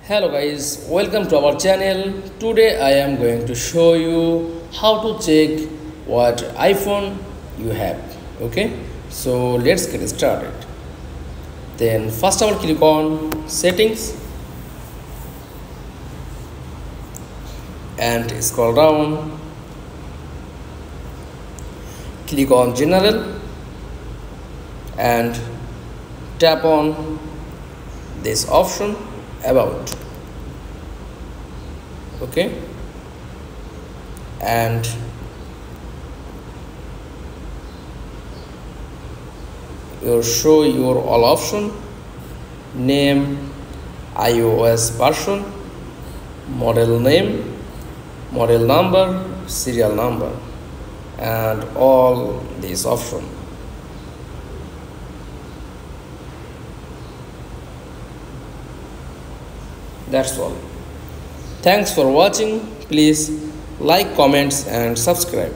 Hello guys, welcome to our channel. Today I am going to show you how to check what iPhone you have. Okay, so let's get started. Then first I will click on settings and scroll down. Click on general and tap on this option about. Okay, and you show your all option, name, iOS version, model name, model number, serial number, and all these options. That's all. Thanks for watching. Please like, comments and subscribe.